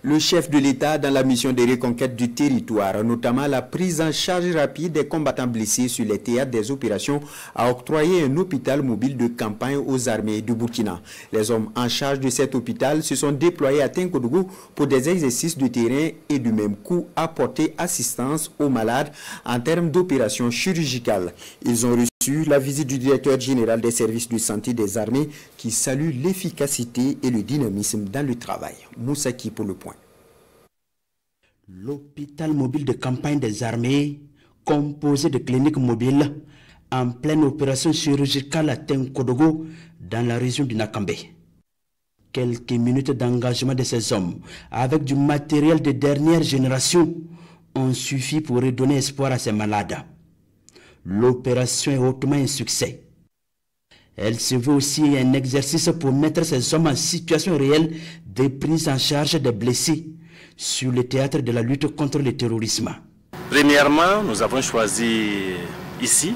Le chef de l'État dans la mission de reconquête du territoire, notamment la prise en charge rapide des combattants blessés sur les théâtres des opérations, a octroyé un hôpital mobile de campagne aux armées du Burkina. Les hommes en charge de cet hôpital se sont déployés à Tinkodougou pour des exercices de terrain et du même coup apporter assistance aux malades en termes d'opérations chirurgicales. Ils ont reçu la visite du directeur général des services de santé des armées qui salue l'efficacité et le dynamisme dans le travail. Moussaki pour le point. L'hôpital mobile de campagne des armées, composé de cliniques mobiles, en pleine opération chirurgicale à Tinkodougou, dans la région du Nakambe. Quelques minutes d'engagement de ces hommes, avec du matériel de dernière génération, ont suffi pour redonner espoir à ces malades. L'opération est hautement un succès. Elle se veut aussi un exercice pour mettre ces hommes en situation réelle de prise en charge des blessés sur le théâtre de la lutte contre le terrorisme. Premièrement, nous avons choisi ici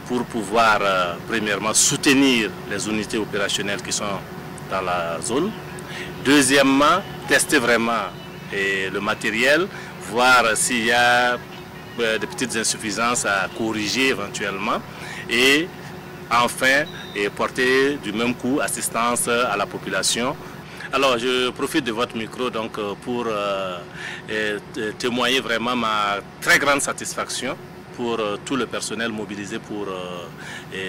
pour pouvoir premièrement soutenir les unités opérationnelles qui sont dans la zone. Deuxièmement, tester vraiment le matériel, voir s'il y a des petites insuffisances à corriger éventuellement. Et enfin, porter du même coup assistance à la population. Alors, je profite de votre micro donc, pour témoigner vraiment ma très grande satisfaction pour tout le personnel mobilisé pour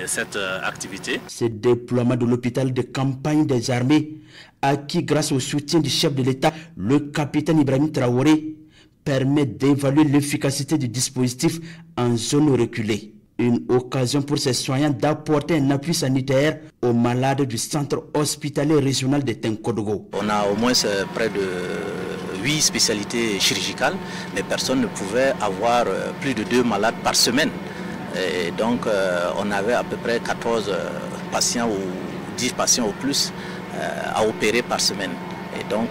cette activité. Ce déploiement de l'hôpital de campagne des armées, acquis grâce au soutien du chef de l'État, le capitaine Ibrahim Traoré, permet d'évaluer l'efficacité du dispositif en zone reculée. Une occasion pour ces soignants d'apporter un appui sanitaire aux malades du centre hospitalier régional de Tinkodougou. On a au moins près de 8 spécialités chirurgicales, mais personne ne pouvait avoir plus de 2 malades par semaine. Et donc on avait à peu près 14 patients ou 10 patients au plus à opérer par semaine. Et donc,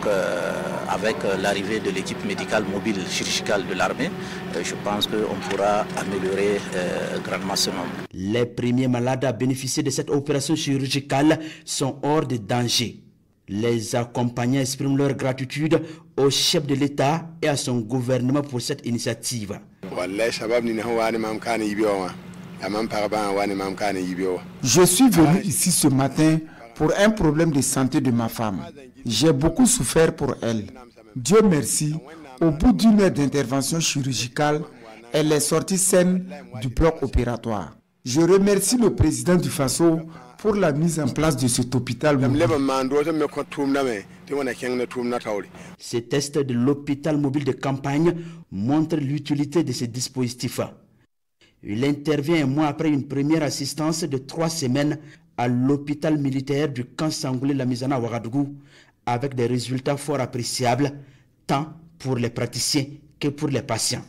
avec l'arrivée de l'équipe médicale mobile chirurgicale de l'armée, je pense qu'on pourra améliorer grandement ce nombre. Les premiers malades à bénéficier de cette opération chirurgicale sont hors de danger. Les accompagnants expriment leur gratitude au chef de l'État et à son gouvernement pour cette initiative. Je suis venu ici ce matin pour un problème de santé de ma femme. J'ai beaucoup souffert pour elle. Dieu merci, au bout d'une heure d'intervention chirurgicale, elle est sortie saine du bloc opératoire. Je remercie le président du Faso pour la mise en place de cet hôpital. Ces tests de l'hôpital mobile de campagne montrent l'utilité de ces dispositifs. Il intervient un mois après une première assistance de 3 semaines à l'hôpital militaire du camp Sangoulé-Lamizana à Ouagadougou, avec des résultats fort appréciables, tant pour les praticiens que pour les patients.